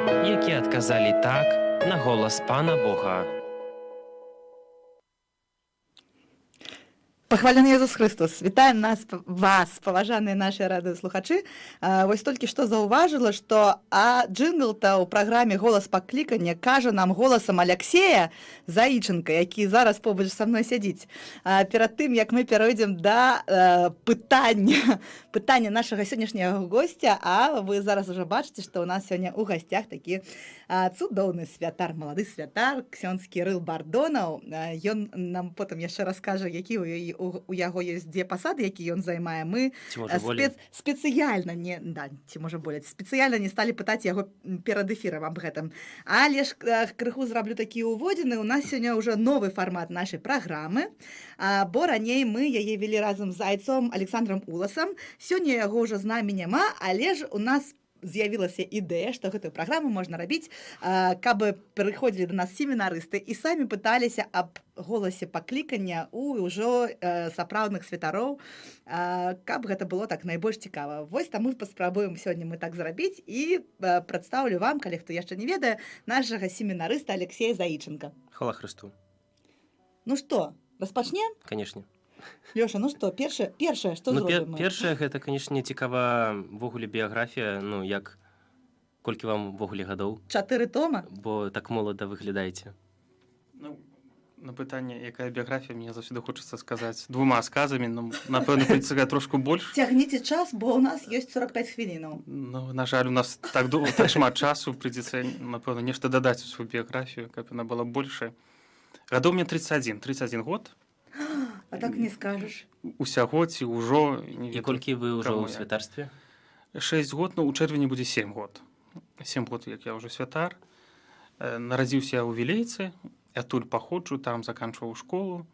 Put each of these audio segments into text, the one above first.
які адказалі так на голас Пана Бога. Пахвалены Езус Христос. Вітаем вас, паважаныя нашыя радыёслухачы. Вось толькі што заўважыла, што джынгл-то ў праграме «Голас паклікання» кажа нам голасам Аляксея Заіченка, які зараз побач са мной сядзіць. Перад тым, як мы перайдзем да пытання нашага сённяшняга госця, а вы зараз ужо бачыце, што ў нас сёння ў гасцях такі цудоўны святар, малады святар, ксёндз Кірыл Бардонаў. Ён нам потым яшчэ раскажа, які у яго ёсць дзве пасады, які ён займае. Мы спецыяльна не сталі пытаць яго перад эфірам аб гэтым. Але ж крыху зраблю такі ўводзіны. У нас сёння ўжо новы фармат нашай праграмы, бо раней мы яе вялі разам з айцом Александром Уласам. Сёння яго ўжо з намі няма, але ж у нас з'явілася ідэя, што гэтую праграму можна рабіць, каб прыходзілі да нас семінарысты і самі пыталіся аб голасе паклікання ў ўжо сапраўдных святароў, каб гэта было так найбольш цікава. Вось таму паспрабуем сёння мы так зрабіць і прадстаўлю вам, калі хто яшчэ не ведае, нашага семінарыста Алексея Заіченка. Хвала Христу. Ну што, распачнем? Канешне. Лёша, ну што, першае, што зробім? Першае, гэта, канешне, цікава ввогуле біяграфія, як колькі вам ввогуле гадоў? 4 тома? Бо так молода выглядаеце. На пытанне, якая біяграфія, мне заўсёды хочацца сказаць 2 сказамі, напэўна, прыйдзецца трошку больш. Цягніце час, бо ў нас ёсць 45 хвілінаў. На жаль, у нас так шмат часу, прыйдзецца, напэўна, нешта дадаць у сваю біяграфію, каб яна была большая. Гадоў мне 31 год. А так не скажаш. Усяго ці ўжо... І колькі вы ўжо ў святарстве? 6 год, у чэрвені будзе 7 год. 7 год, як я ўжо святар. Нарадзіўся я ў Вілейцы, адтуль паходжу, там заканчваў школу.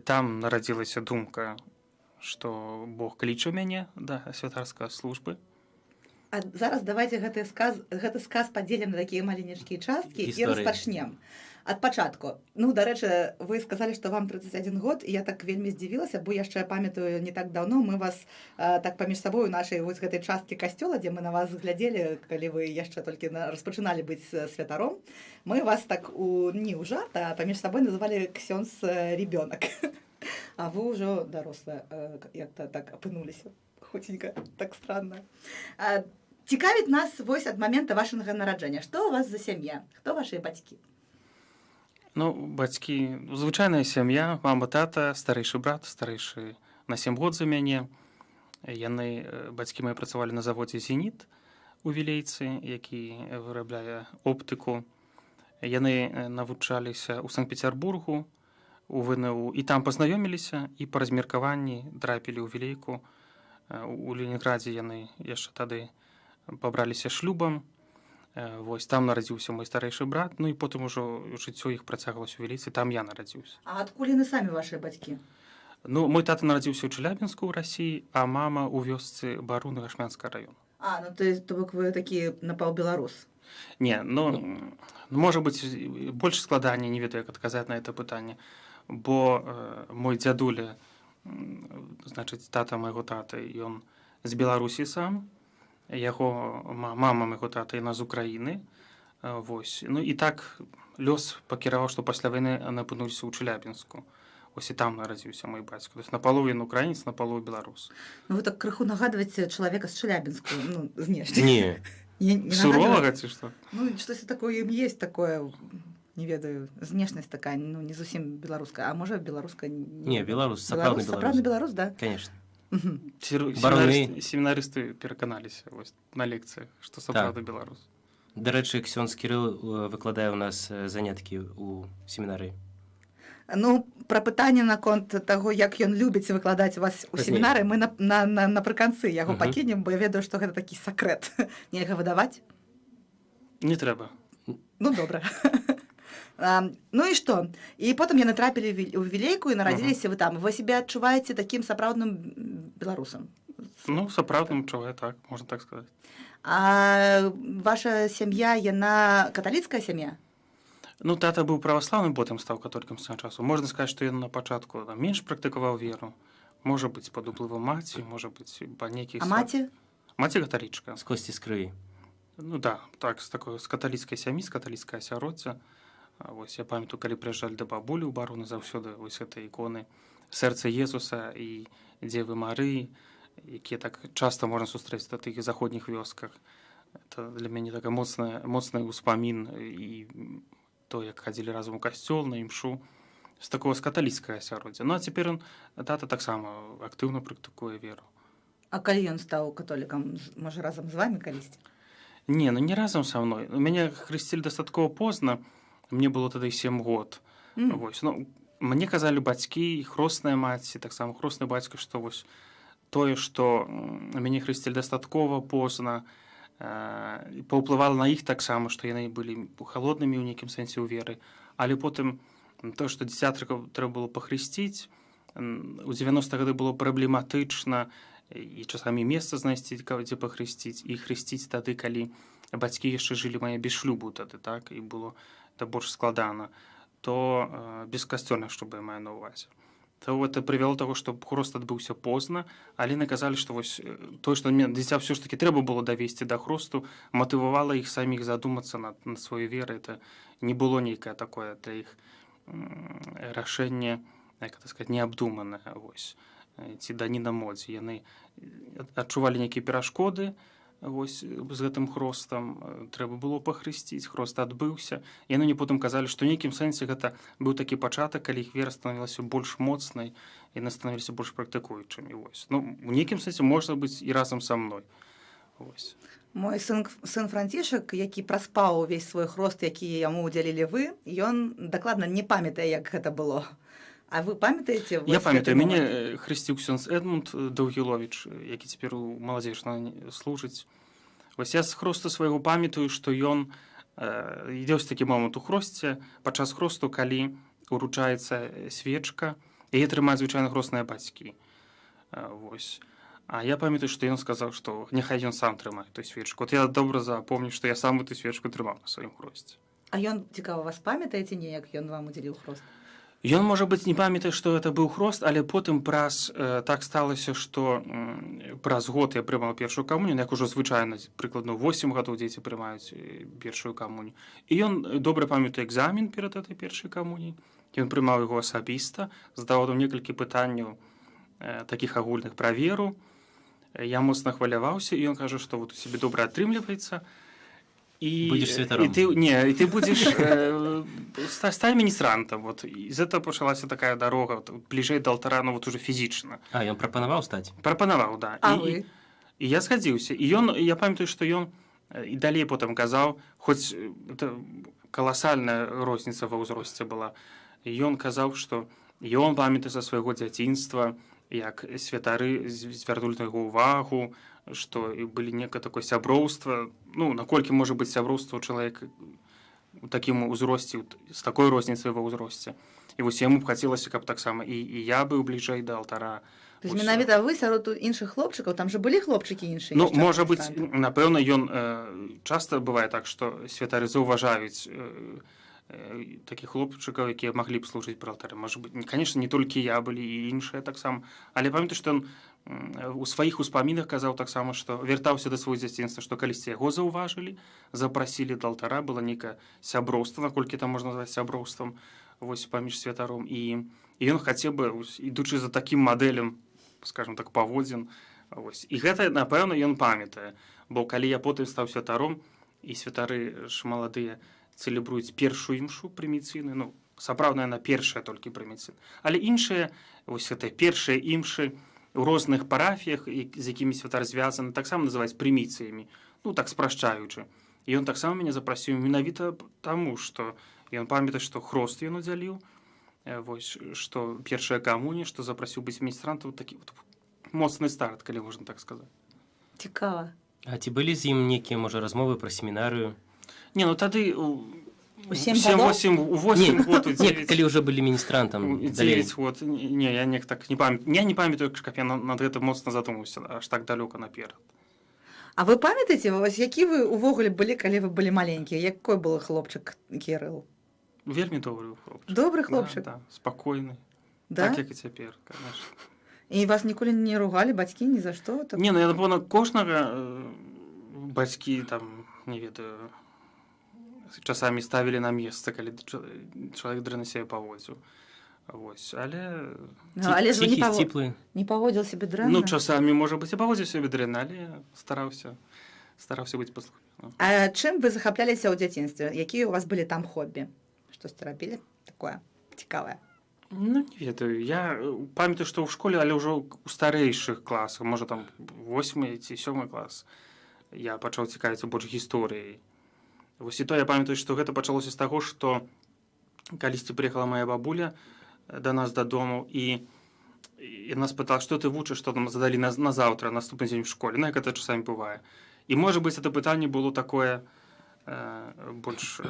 Там нарадзілася думка, што Бог кліча мяне да святарскай службы. А зараз давайте гэты сказ падзелім на такія маленечкія часткі і распачнем. Ад пачатку. Дарэчы, вы сказалі, што вам 31 год, і я так вельмі здзівілася, бо яшчэ памятаю, не так даўно мы вас так паміж сабою нашай вось гэтай часткі касцёла, дзе мы на вас глядзелі, калі вы яшчэ толькі распачыналі быць святаром, мы вас так не ў жарт, а паміж сабой называлі ксёндз ребёнак. А вы ўжо дарослая, як-то так апынуліся. Хоценька, так странна. Цікавіць нас вось ад момента вашага нараджэння. Што у вас за сям'я? Хто вашыя бацькі? Бацькі, звычайная сям'я, мама, тата, старэйшы брат, старэйшы на 7 год за мяне. Бацькі мае працавалі на заводзе «Зеніт» у Вілейцы, які вырабляе оптыку. Яны навучаліся ў Санкт-Петербургу, у ВНУ, і там пазнаёміліся, і па размеркаванні трапілі ў Вілейку. У Ленінградзе яны яшчэ тады пабраліся шлюбам. Вось там нарадзіўся мой старэйшы брат, і потым ужо жыццё іх працягвалася у Вілейцы, там я нарадзіўся. А адкуль яны самі вашыя бацькі? Мой тата нарадзіўся ў Челябінску ў Расіі, а мама ў вёсцы Баруны Гашмянскага района. То бок вы такі напаўбеларус? Не, можа быць, больш складаней, не ведаю, як адказаць на гэта пытанне, бо мой дзядуля, значыць, тата майго таты, ён з Беларусі сам, яго мама майго тата, яна з Украіны. І так лёс пакіраваў, што пасля вайны апынуліся ў Челябінску. Вось і там нарадзіўся мой бацька. То есть напалову ён украінец, напалову беларус. Вы так крыху нагадваеце чалавека з Челябінску, знешне. Не. Суровага ці што? Штось такое ёсць такое, не ведаю, знешнасць такая, не зусім беларуская, а можа беларуская? Не, беларус, сапраўдны беларус. Сапраўдны беларус, да? Конечно. Семінарысты пераканаліся на лекцыях, што сапраўдны беларус. Дарэчы, ксёндз Кірыл выкладае ў нас заняткі ў семінары. Пра пытанне наконт таго, як ён любіць выкладаць вас у семінары, мы напрыканцы яго пакінем, бо я ведаю, што гэта такі сакрэт. Нельга выдаваць? Не трэба. Добра. І што? І потым яны трапілі ў Вілейку і нарадзіліся вы там. Вы сябе адчуваеце такім сапраўдным беларусам? Сапраўдным адчуваю, так, можна так сказаць. А ваша сям'я, яна каталіцкая сям'я? Тата быў праваслаўным, потым стаў католікам з часу. Можна сказаць, што ён на пачатку менш практыкаваў веру. Можа быць, пад уплывам маці, можа быць, па нейкіх... А маці? Маці каталічка. З косці з крыві. Ну да, так, з каталіцкай сям'і, з каталіцкае асяроддзя. Вось я памятаю, калі прыязджалі да бабулі ў бароны, заўсёды вось гэтай іконы сэрца Езуса і Дзевы Марыі, якія так часта можна сустрэць на тых заходніх вёсках. Это для мяне така моцны ўспамін і то, як хадзілі разам у касцёл на імшу з такого з каталіцкага асяроддзя. Ну а цяпер тата таксама актыўна практыкуе веру. А калі ён стаў католікам, можа, разам з вамі калісьці? Не, ну не разам са мной. Мяне хрысцілі дастаткова позна, мне было тады 7 год. Вось. Ну, мне казалі бацькі, хросная маці, таксама хросны бацька, што вось тое, што мяне хрысцілі дастаткова позна, паўплывала на іх таксама, што яны былі халоднымі ў нейкім сэнсе ў веры. Але потым то, што дзіцятрыкаў трэба было пахрысціць, у 90-х гады было праблематычна і часамі месца знайсці, дзе пахрысціць, і хрысціць тады, калі бацькі яшчэ жылі мае без шлюбу тады, так, і было это больш складана, то без касцёльных, што я маю на ўвазе. То это прывяло таго, што хрост адбыўся позна, але наказалі, што вось тое, што дзіця ўсё ж такі трэба было давесці да хросту, матывавала іх саміх задумацца над сваёй верай. Это не было нейкае такое для іх рашэнне, як это сказаць, неабдуманае, вось, ці даніна модзе. Яны адчувалі нейкія перашкоды, вось, з гэтым хростам, трэба было пахрысціць, хрост адбыўся. Яны мне потым казалі, што ў нейкім сэнсе гэта быў такі пачатак, калі іх вера станавілася больш моцнай, яны станавіліся больш практыкуючымі. Вось. Ну, у нейкім сэнсе можна быць і разам са мной. Вось. Мой сын Францішак, які праспаў увесь свой хрост, які яму ўдзялілі вы, ён дакладна не памятае, як гэта было. А вы памятаеце? Я памятаю, мяне хрысціў ксёндз Эдмунд Даўгіловіч, які цяпер у маладзечна служыць. Вось я з хросту свайго памятаю, што ён ёсць такі момант у хросце, падчас хросту, калі уручаецца свечка, яе трымаюць звычайна хросныя бацькі. Вось. А я памятаю, што ён сказаў, што няхай ён сам трымае ту свечку. От я добра запомню, што я сам эту свечку трымаў на сваім хросце. А ён, цікава, вас памятаеце неяк, ён вам удзяліў хрост? Ён, можа быць, не памятае, што гэта быў хрост, але потым так сталася, што праз год я прымаў першую камунію, як ужо звычайна, прыкладна 8 гадоў дзеці прымаюць першую камунію. І ён добра памятае экзамен перад этой першай камуніяй. Ён прымаў яго асабіста, задаваў там некалькі пытанняў такіх агульных пра веру. Я моцна хваляваўся, і ён кажа, што вот у сябе добра атрымліваецца. Будзеш святаром. І ты будзеш стаць міністрантам. Вот. І з этого пачалася такая дарога, бліжэй да алтара, ну вот уже фізічна. А, ён прапанаваў стаць? Прапанаваў, да. А вы? І я згадзіўся. І я памятаю, што ён і далей потым казаў, хоць каласальная розніца ва ўзросце была, і ён казаў, што ён памятае са свайго дзяцінства, як святары звярнулі на яго ўвагу, што былі некае такое сяброўства. Ну, наколькі можа быць сяброўства ў чалавека у такім узросце, з такой розніцай ва ўзросце. І вось яму б хацелася, каб таксама і я быў бліжэй да алтара. То есть менавіта вы сярод іншых хлопчыкаў, там жа былі хлопчыкі іншыя? Ну, можа быць, напэўна, ён часта бывае так, што святары заўважаюць такіх хлопчыкаў, якія маглі б служыць пры алтары. Можа быць, конечно, не толькі я былі, і іншыя таксама. Але памятаю, што ён у сваіх успамінах казаў таксама, што вяртаўся да свайго дзяцінства, што калісьці яго заўважылі, запрасілі да алтара, было нейкае сяброўства, наколькі там можна назваць сяброўствам, вось паміж святаром. І ён хацеў бы, ідучы за такім мадэлем, скажем так, паводзін. Вось. І гэта, напэўна, ён памятае. Бо калі я потым стаў святаром, і святары ж маладыя цэлебруюць першую імшу прыміцыйную, ну, сапраўдна яна першая толькі прыміцыйная. Але іншыя, вось гэта першыя імшы у розных парафіях, з якімі святар звязаны, таксама называюць прыміцыямі, ну, так спрашчаючы. І ён таксама мяне запрасіў менавіта таму, што ён памятае, што хрост ён удзяліў, вось, што першая камунія, што запрасіў быць міністрантам, такі вот моцны старт, калі можна так сказаць. Цікава. А ці былі з ім нейкія, можа, размовы пра семінарыю? Не, ну тады У 8 год, Нет, калі ўжо былі міністрантам. 9 год. Не, я не так не памятаю. Я не памятаю, каб я над гэтым моцна задумаўся, аж так далёка наперад. А вы памятаеце, вось які вы ўвогуле былі, калі вы былі маленькія? Якой был хлопчык Кірыл? Вельмі добры хлопчык. Добры хлопчык? Да, спакойны. Да? Так, як і цяпер, конечно. І вас ніколі не ругалі бацькі ні за што? Не, ну я напэўна, кожнага бацькі там не ведаю, часамі ставілі на месца, калі чалавек дрэнна сябе паводзіў. Вось, але Але ж вы Ціхі, сціплы. не паводзіў сябе дрэнна. ну часамі можа быць і паводзіў сябе дрэнна, але стараўся быць паслухмяным. А чым вы захапляліся ў дзяцінстве? Якія у вас былі там хобі? Штосьці рабілі такое цікавае? Ну, не ведаю. Я памятаю, што ў школе, але ўжо ў старэйшых класах, можа там 8 ці 7 клас, я пачаў цікавіцца больш гісторыяй. Вось і то я памятаю, што гэта пачалося з таго, што калісьці прыехала моя бабуля да нас дадому, і яна спытала, што ты вучыш, што нам задалі на заўтра, наступны дзень у школе. Ну, як гэта часамі бывае. І, можа быць, это пытанне было такое больш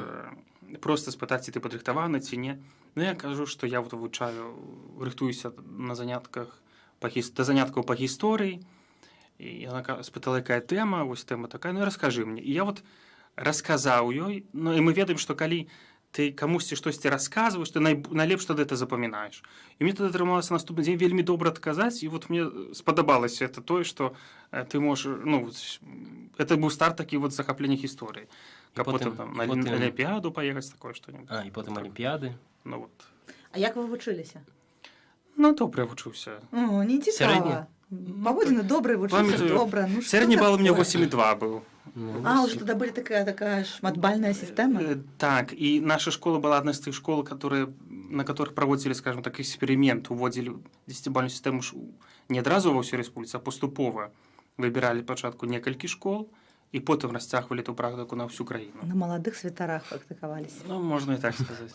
проста спытаць, ці ты падрыхтаваны, ці не. Ну, я кажу, што я вывучаю, рыхтуюся на занятках да заняткаў па гісторыі. І яна спытала, якая тэма, вось тэма такая, ну, раскажы мне. І я вот расказаў ёй, ну, і мы ведаем, што калі ты камусьці штосьці расказваеш, ты найлепш тады это запамінаеш. І мне тады атрымалася наступны дзень вельмі добра адказаць, і вот мне спадабалася это тое, што ты можаш, ну, это быў старт такі вот захаплення гісторыі. Каб потым там на Алімпіяду паехаць, такое што-небудзь. І потым Алімпіяды. Ну, вот. А як вы вучыліся? Ну, добра вучыўся. О, не цікава. Паводзіны добрыя, вучыўся добра. Ну, сярэдні бал у меня 8,2 быў. А, уже тогда была такая шматбальная система? Так, и наша школа была одна из тех школ, на которых проводили, скажем так, эксперимент, уводили 10-бальную систему не одразу во всю республику, а поступово. Выбирали початку некалькі школ, и потом растягивали эту практику на всю краину. На молодых святарах практиковались. Ну, можно и так сказать.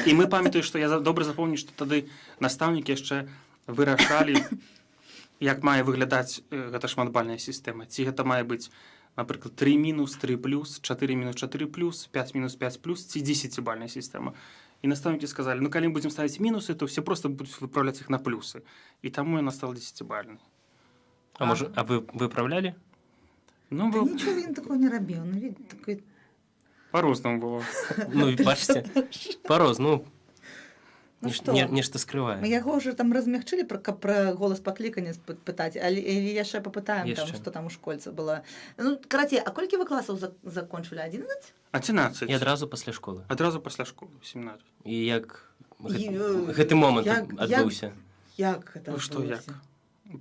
И мы памятаем, что я добре запомню, что тогда наставники еще вырашали, як мае выглядаць гэта шматбальная сістэма. Ці гэта мае быць, напрыклад, 3-, 3+, 4-, 4+, 5-5+, ці 10-бальная сістэма. І настаўнікі сказалі, ну, калі мы будзем ставіць мінусы, то все просто будуць выправляць іх на плюсы. І таму яна стала 10-бальнай. А вы выправлялі? Ну, да нічого він такого не рабіў. Ну, він такой... По-рознаму было. Ну, і бачце, по-рознаму. Ну што? Нешта скрывае. Мы яго ўжо там размягчылі пра голас паклікання пытаць, але яшчэ папытаем, там, што там у школьцы было. Ну, карацей, а колькі вы класаў закончылі? 11? 11. І адразу пасля школы. Адразу пасля школы, 17. І як гэты момант адбыўся? Як гэта адбылося? Ну, што як?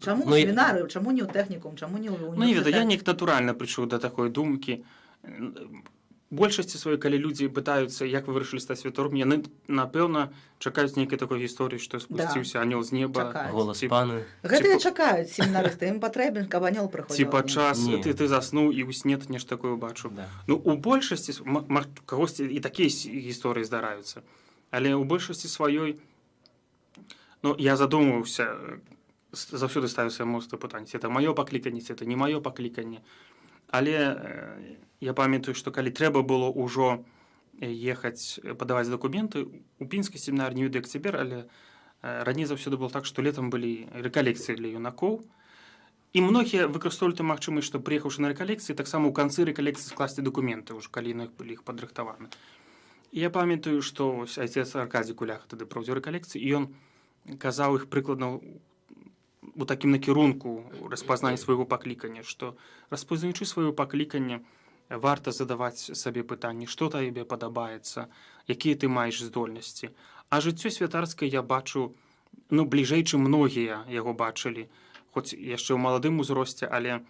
Чаму ў семінары, чаму не ў тэхнікум, чаму не ў універсітэт? Ну, не ведаю, я неяк натуральна прыйшоў да такой думкі. Большасці сваёй, калі людзі пытаюцца, як вы вырашылі стаць святаром, яны, напэўна, чакаюць нейкай такой гісторыі, што спусціўся анёл з неба. Голас паны. Гэта і чакаюць семінарысты, ім патрэбен, каб анёл прыходзіў. Ці падчас ты заснуў і ў сне ты нешта такое ўбачыў. Ну, у большасці, кагосьці і такія гісторыі здараюцца. Але ў большасці сваёй, ну, я задумваўся, заўсёды ставіўся мноства пытанняў, ці это маё пакліканне, ці это не маё пакліканне. Але я памятаю, што калі трэба было ўжо ехаць падаваць дакументы, у пінскай семінарыі не ведаю, як цяпер, але раней заўсёды было так, што летам былі рэкалекцыі для юнакоў. І многія выкарыстоўвалі ту магчымасць, што прыехаўшы на рэкалекцыі, таксама ў канцы рэкалекцыі скласці дакументы, ўжо калі на іх былі іх падрыхтаваны. І я памятаю, што айцец Аркадзій Куляха тады праводзіў рэкалекцыі, і ён казаў іх прыкладна у такім накірунку распазнання свайго паклікання, што распазнаючы сваё пакліканне, варта задаваць сабе пытанні, што табе падабаецца, якія ты маеш здольнасці. А жыццё святарскае я бачу, ну, бліжэй, чым многія яго бачылі, хоць яшчэ ў маладым узросце, але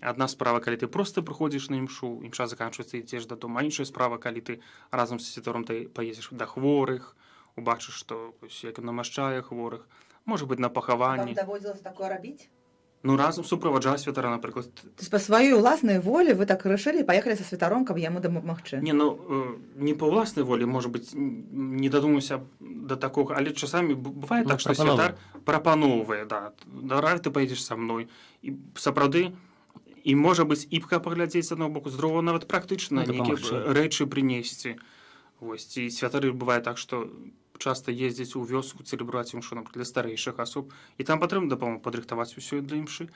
адна справа, калі ты проста прыходзіш на імшу, імша заканчваецца, ідзеш дадому, а іншая справа, калі ты разам з святаром ты паедзеш да хворых, убачыш, што як намашчае хворых, можа быць, на пахаванні. Вам даводзілася такое рабіць? Ну, разам суправаджае святара, напрыклад. То есть па сваёй уласнай волі вы так рашылі і паехалі са святаром, каб яму дапамагчы? Не, ну, не па ўласнай волі, можа быць, не дадумаўся да такога, але часамі бывае так, што святар прапаноўвае, да, давай ты паедзеш са мной. І сапраўды, і можа быць, і паглядзець з аднаго боку, з другога нават практычна нейкія рэчы прынесці. Вось, і святары бывае так, што часта ездзіць у вёску, цэлебраваць імшу, напрыклад, для старэйшых асоб, і там патрэбна дапамогу падрыхтаваць усё для імшы.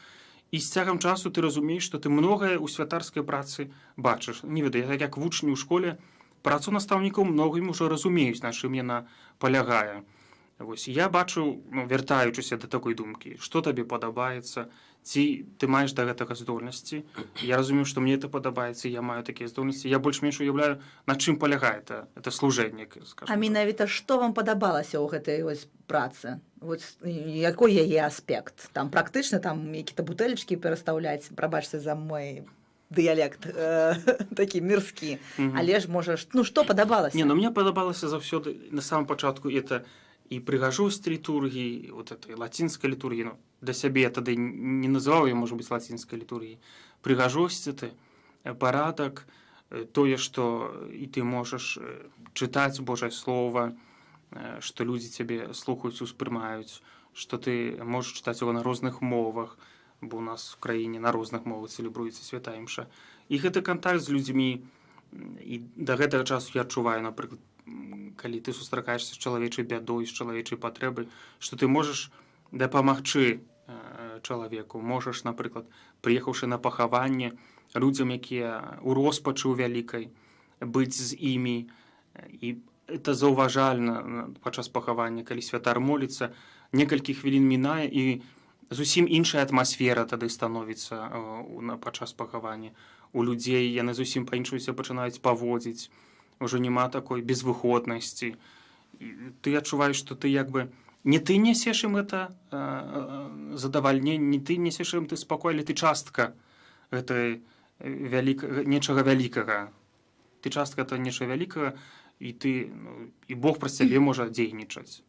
І з цягам часу ты разумееш, што ты многае ў святарскай працы бачыш. Не ведаю, як вучні ў школе, працу настаўнікаў многім ужо разумеюць, на чым яна палягае. Вось, я бачу, ну, вяртаючыся да такой думкі, што табе падабаецца, ці ты маеш да гэтага здольнасці. Я разумею, што мне это падабаецца, я маю такія здольнасці. Я больш-менш уяўляю, на чым палягае это служэнне, скажем А так. менавіта што вам падабалася ў гэтай вось працы? Вось якой яе аспект? Там практычна там які-то бутэлечкі перастаўляць, прабачце за мой дыялект такі мірскі. Але ж можа, ну што падабалася? Не, ну мне падабалася заўсёды на самом пачатку это і прыгажосць літургіі, вот этой лацінскай літургіі, ну, для сябе я тады не называў ее, можа быць, лацінскай літургіі. Прыгажосць это, парадак, тое, што і ты можаш чытаць Божае Слова, што людзі цябе слухаюць, успрымаюць, што ты можаш чытаць яго на розных мовах, бо ў нас в краіне на розных мовах цэлебруецца святая імша. І гэты кантакт з людзьмі, і да гэтага часу я адчуваю, напрыклад, калі ты сустракаешся з чалавечай бядой, з чалавечай патрэбай, што ты можаш дапамагчы чалавеку. Можаш, напрыклад, прыехаўшы на пахаванне, людзям, якія ў роспачы ў вялікай, быць з імі. І это заўважальна падчас пахавання, калі святар моліцца, некалькі хвілін мінае, і зусім іншая атмасфера тады становіцца падчас пахавання. У людзей яны зусім па-іншаму сябе пачынаюць паводзіць. Уже няма такой безвыходнасці. Ты адчуваеш, што ты як бы не ты несеш ім это задавальненне, не ты несеш ім ты спакой, але ты частка гэтай нечага вялікага. Ты частка это нечага вялікага, і ты, і Бог праз цябе можа дзейнічаць.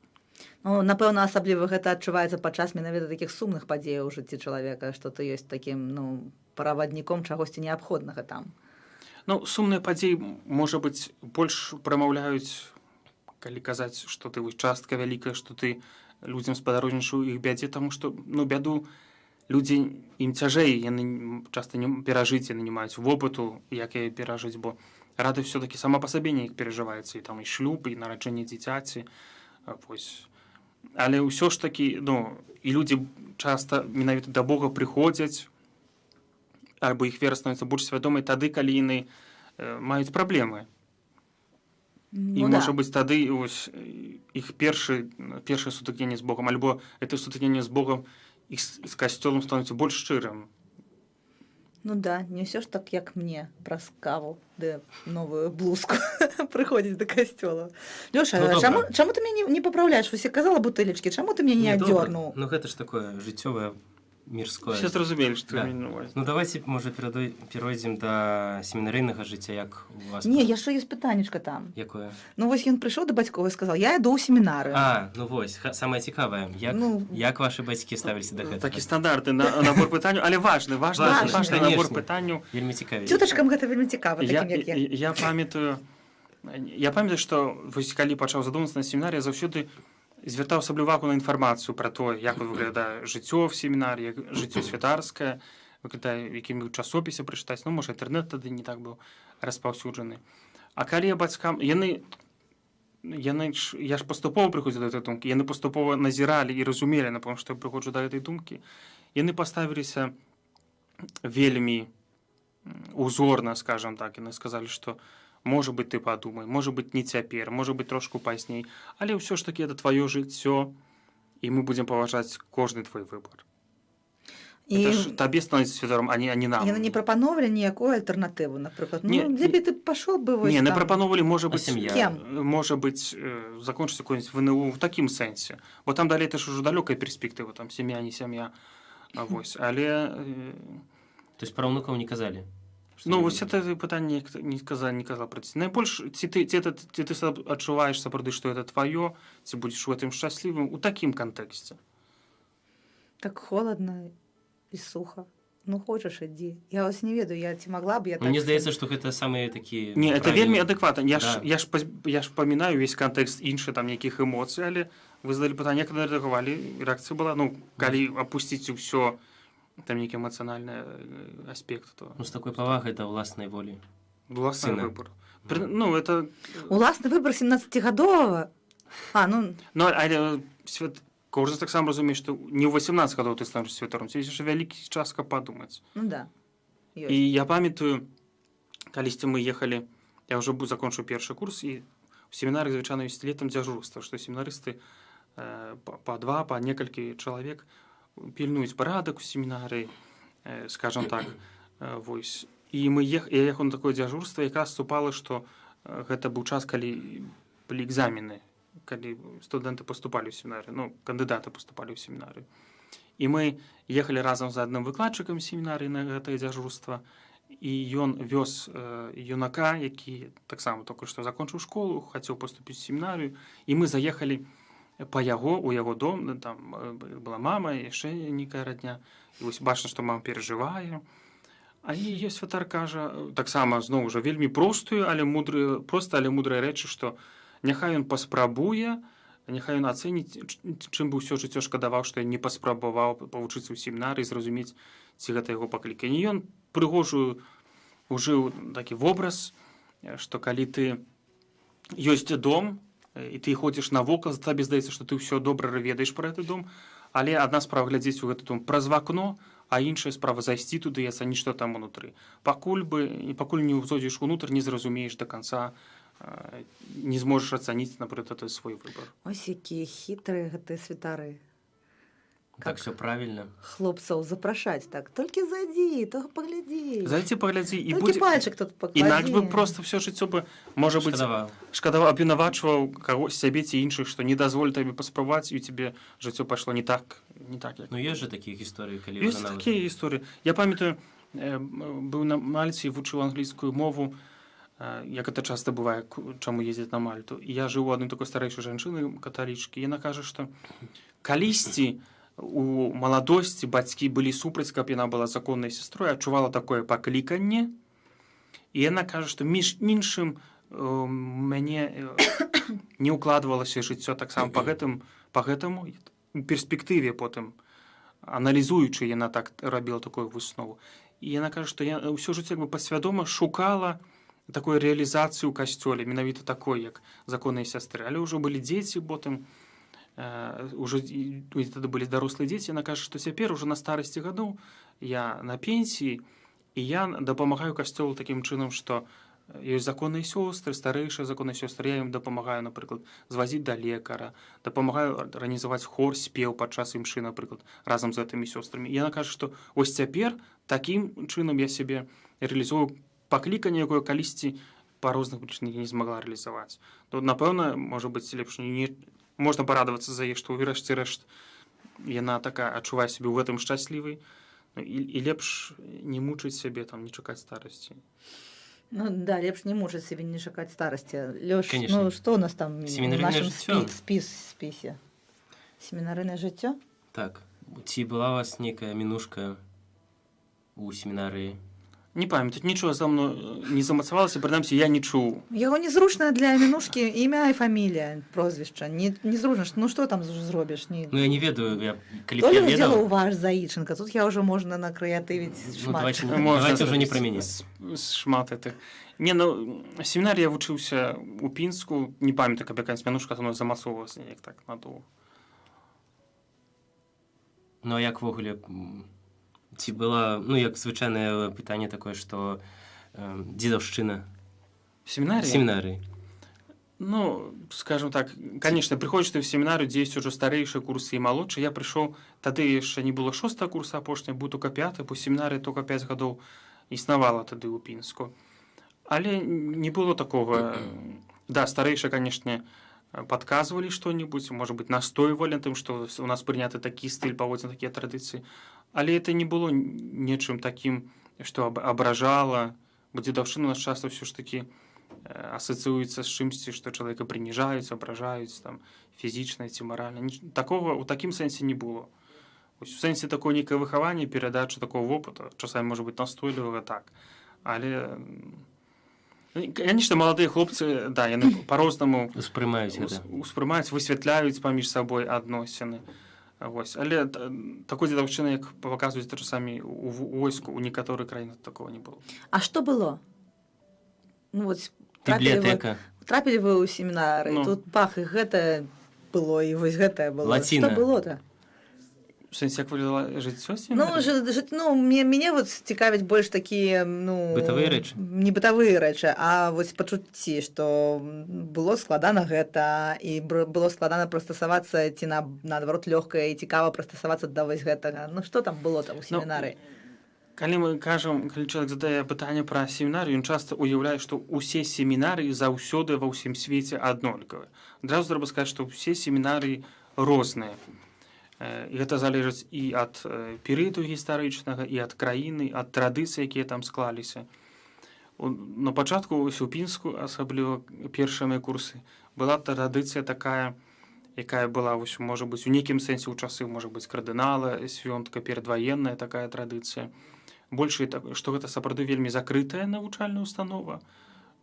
Ну, напэўна, асабліва гэта адчуваецца падчас менавіта такіх сумных падзеяў у жыцці чалавека, што ты ёсць такім, ну, правадніком чагосьці неабходнага там. Ну, сумныя падзеі, можа быць, больш прамаўляюць, калі казаць, што ты частка вялікая, што ты людзям спадарожнічаў іх бядзе, таму што, ну, бяду людзі ім цяжэй, яны часта не перажыць, яны не маюць вопыту, як яе перажыць, бо рада ўсё-такі сама па сабе неяк перажываецца, і там і шлюб, і нараджэнне дзіцяці. Вось. Але ўсё ж такі, ну, і людзі часта менавіта да Бога прыходзяць, альбо іх вера становіцца больш свядомай тады, калі яны маюць праблемы. І Ну, можа да. быць тады ось, іх першае сутыкненне з Богом, альбо это сутыкненне з Богом і з касцёлам становіцца больш шчырым. Ну да, не ўсё ж так, як мне, праз каву, ды новую блузку прыходзіць да касцёла. Лёша, Ну, добра. чаму ты мяне не папраўляеш? Усе казала бутэлечкі, чаму ты мяне не добра. аддзёрнуў? Ну гэта ж такое жыццёвае, мірское. Все зразумелі, што Да. ты мені на увазі. Ну давайте, можа, перайдзем да семінарыйнага жыцця, як у вас. Не, яшчэ ёсць пытаннечка там. Якое? Ну вось ён прыйшоў да бацькоў і сказаў: "Я іду ў семінары". Ну вось, самае цікавае, Ну, як вашы бацькі ставіліся да гэтага? Такі стандартны набор пытанняў, але важны Важны, набор конечно. пытанняў. Вельмі цікаве. Цётачкам гэта вельмі цікава, такім як я. Я памятаю, што вось калі пачаў задумацца на семінарі, я заўсёды звяртаў асаблівую увагу на інфармацыю пра тое, як выглядае жыццё в семінарі, як жыццё святарскае, выглядае, якім часопісе прачытаць, ну, можа, інтэрнэт тады не так быў распаўсюджаны. А калі я бацькам, я ж паступова прыходзіў да гэтай думкі, яны паступова назіралі і разумелі, напэўна, што я прыходжу да гэтай думкі, яны паставіліся вельмі узорна, скажам так, яны сказалі, што можа быць, ты падумай, можа быць, не цяпер, можа быць, трошку пазней, але ўсё ж такі это тваё жыццё, і мы будзем паважаць кожны твой выбар. Это ж табе становіцца святаром, а не нам. Яны не прапановвалі ніякую альтэрнатыву, напрыклад. Не, Ну, лепей ты пашоў бы вось Не, не там. прапановвалі, можа быць, сям'я? Кем? можа быць, закончыць какое-нибудь ВНУ в такім сэнсе. Бо там далей это ж ужо далёкая перспектыва, там сям'я, не сям'я. Вось, але То есть пра ўнукаў не казалі? ну, вось это пытанне не казала пра дзяцей. Найбольш, ці ты адчуваеш сапраўды, што это тваё, ці будзеш у гэтым шчаслівым у такім кантэксце. Так холадна і суха. Ну хочаш, ідзі. Я вас не ведаю, я ці магла б я так. Мне здаецца, што гэта самыя такія... Не, это вельмі адэкватна. Я Да. ж памінаю весь кантэкст іншы там якіх эмоцый, але вы задалі пытанне, як рэагавалі, рэакцыя была, ну, калі апусціць усё там нейкі эмацыянальны аспект, то Ну, з такой павагай да ўласнай волі. уласны Сына. выбор. Ну, это... Уласны выбар 17-гадовага. Ну, але кожны таксама разумее, што не ў 18 гадоў ты станеш святаром, ці яшчэ вялікі час, каб падумаць. ну да. І я памятаю, калісьці мы ехалі, я ўжо закончыў першы курс, і у семінарах звычайна ёсць летам дзяжурства, што семінарысты па два, па некалькі чалавек пільнуюць парадак у семінарыі, скажам так. Вось. І я ехаў на такое дзяжурства, якраз супала, што гэта быў час, калі былі экзамены, калі студэнты паступалі ў семінарыю, ну, кандыдаты паступалі ў семінарыю. І мы ехалі разам з адным выкладчыкам семінарыі на гэтае дзяжурства, і ён вёз юнака, які таксама толькі што закончыў школу, хацеў паступіць у семінарыю, і мы заехалі па у яго дом, там была мама, яшчэ нейкая радня, і вось бачна, што мама перажывае. А ёсць святар кажа, таксама зноў жа вельмі простую, але мудрыя рэчы, што няхай ён паспрабуе, няхай ён ацэніць, чым бы ўсё жыццё шкадаваў, што я не паспрабаваў павучыцца ў семінарыі, зразумець, ці гэта яго пакліканне. Ён прыгожую ужыў такі вобраз, што калі ты ёсць дом, і ты ходзіш навокал, табе здаецца, што ты ўсё добра ведаеш пра гэты дом, але адна справа глядзець у гэты дом праз вакно, а іншая справа зайсці туды і ацаніць, што там унутры. Пакуль не ўзойдзеш унутр, не зразумееш да канца, не зможаш ацаніць, напрыклад, свой выбар. Ось якія хітрыя гэтыя святары. Так все правильно. Хлопцаў запрашаць так. Толькі зайдзі, то паглядзі. Зайдзі, паглядзі. І толькі пальчык тут пакладзі. Інакш бы проста ўсё жыццё бы, можа быць, шкадаваў, абвінавачваў кагось сябе ці іншых, што не дазволь табе паспрабаваць, і у цябе жыццё пайшло не так, як. Ну, ёсць жа такія гісторыі, калі ёсць такія гісторыі. Я памятаю, быў на Мальце і вучыў англійскую мову, як это часта бывае, чаму ездзяць на Мальту. І я жыў у адной такой старэйшай жанчыны, каталічкі, і яна кажа, што калісьці у маладосці бацькі былі супраць, каб яна была законнай сястрой, адчувала такое пакліканне. І яна кажа, што між іншым мяне не ўкладвалася жыццё таксама па гэтаму у перспектыве потым, аналізуючы, яна так рабіла такую выснову. І яна кажа, што я ўсё жыццё падсвядома шукала такой рэалізацыю ў касцёле, менавіта такой, як законныя сястры. Але ўжо былі дзеці потым, уже тады былі дарослыя дзеці, яна кажа, што цяпер ужо на старасці гадоў я на пенсіі, і я дапамагаю касцёлу такім чынам, што ёсць законныя сёстры, старэйшыя законныя сёстры, я ім дапамагаю, напрыклад, звазіць да лекара, дапамагаю арганізаваць хор, спеў падчас імшы, напрыклад, разам з гэтымі сёстрамі. І яна кажа, што ось цяпер такім чынам я сябе рэалізую пакліканне, якое калісьці па розных прычынах не змагла рэалізаваць. То, напэўна, можа быць, лепш можна парадавацца за яе, што ў рэшце рэшт яна такая адчувае сябе ў гэтым шчаслівай, і лепш не мучыць сябе, там, не чакаць старасці. Ну да, лепш не мучыць сябе, не чакаць старасці. Лёш, ну што у нас там у нашым спісе? Семінарыйнае жыццё? Так. Ці была у вас нейкая мінушка у семінарыі? Не памятаю, нічого за мною не замацавалася, прынамсі, я не чуў. Яго незручна для мінушкі імя і фамілія, прозвішча. Незручна, ну што там зробіш? Ну я не ведаю, калі б я ведаў... То ли ўзяла ваш Заіченка, тут я ўжо можна накрэатывіць шмат. Ну давайте ўжо не пра мяне. Шмат гэтых. Не, ну, семінар я вучыўся у Пінску, не памятаю, каб якая мінушка, то замацоўвалася неяк так надоўга. Ну а як ввогуле... Ці была, ну, як звычайнае пытанне такое, што дзедаўшчына? Семінарыі? Ну, скажем так, конечно, прыходзіш ты ў семінарыю, дзе ёсць ужо старэйшыя курсы і малодшы. Я прыйшоў, тады яшчэ не было 6-го курса апошняга, быў толькі 5-й, бо семінарыя толькі 5 гадоў існавала тады ў Пінску. Але не было такога... Да, старэйшыя, конечно, подказывали что-нибудь, может быть, настойвали на тым, што у нас прыняты такі стыль, паводзін такія традыцыі. Але это не было нечым такім, што абражала, бо дзедаўшчына у нас часта ўсё ж такі асацыюецца з чымсьці, што чалавека прыніжаюць, абражаюць, там, фізічна ці маральна. Такога ў такім сэнсе не было. У сэнсе такое нейкае выхаванне, перадача такого вопыту, часамі можа быць настойлівага так. Але, конечно, маладыя хлопцы, да, яны па-рознаму успрымаюць, высвятляюць паміж сабой адносіны. Вось. Але такой дзедаўшчыны, як паказваюць часамі у войску, у некаторых краінах такого не было. А што было? Ну, вот, бібліятэка. Трапілі вы ў семінары, тут бах, і гэта было, і вось гэтае было. Лаціна. Што было-то? В сэнсе, як выглядала жыццё Ну, семінарыі? мяне вот цікавяць больш такія, Бытавыя рэчы? Не бытавыя рэчы, а вось пачуцці, што было складана гэта, і было складана прыстасавацца, ці наадварот лёгка і цікава прыстасавацца да вось гэтага. Ну, што там было там у семінарыі? Калі мы кажам, калі чалавек задае пытанне пра семінарыю, ён часта ўяўляе, што ўсе семінарыі заўсёды ва ўсім свеце аднолькавыя. Адразу трэба сказаць, што ўсе семінарыі розныя. І гэта залежыць і ад перыяду гістарычнага, і ад краіны, ад традыцый, якія там склаліся. На пачатку у Пінску, асабліва першыя мае курсы, была традыцыя такая, якая была, можа быць, у нейкім сэнсе ў часы, можа быць, кардынала, свёнтка перадваенная такая традыцыя. Больш, што гэта сапраўды вельмі закрытая навучальная установа.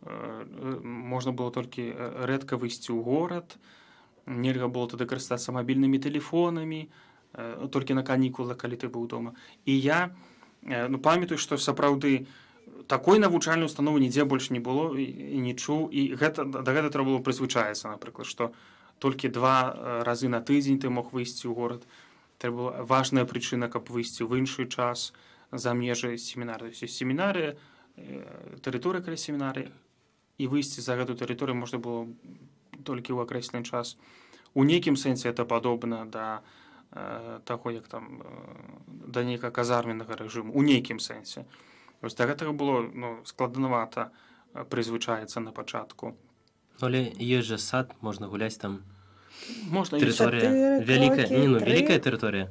Можна было толькі рэдка выйсці ў горад, нельга было тады карыстацца мабільнымі тэлефонамі, толькі на канікулах, калі ты быў дома. І я памятаю, што сапраўды такой навучальнай установы нідзе больш не было і не чуў. І да гэта трэба было прызвычаіцца, напрыклад, што толькі 2 разы на тыдзень ты мог выйсці ў горад. Гэта была важная прычына, каб выйсці ў іншы час за межы семінарыі. Семінарыя, тэрыторыя каля семінарыі, і выйсці за гэту тэрыторыю можна было толькі ў акрэслены час. У нейкім сэнсе это падобна да таго, як там да нейкага казарменнага рэжыму. У нейкім сэнсе. Вось да гэтага было складанавата прызвычаіцца на пачатку. Але ёсць жа сад, можна гуляць там. Можна, тэрыторыя вялікая тэрыторыя.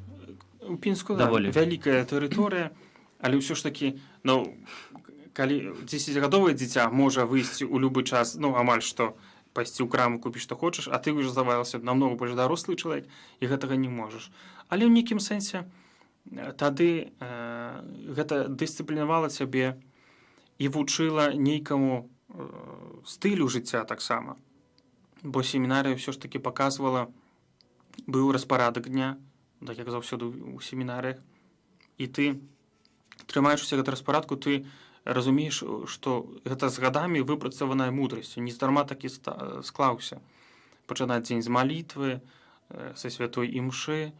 У Пінску вялікая тэрыторыя, але ўсё ж такі, калі 10гадовае дзіця можа выйсці ў любы час, амаль што пайсці ў краму, купіць, што хочаш, а ты ўжо здавалася намнога больш дарослы чалавек, і гэтага не можаш. Але ў нейкім сэнсе тады гэта дысцыплінавала цябе і вучыла нейкаму стылю жыцця таксама. Бо семінарыя ўсё ж такі паказвала, быў распарадак дня, так як заўсёды ў семінарыях, і ты, трымаючыся гэта распарадку, ты разумееш, што гэта з гадамі выпрацаваная мудрасць. Нездарма такі склаўся. Пачынаць дзень з малітвы, са святой імшы,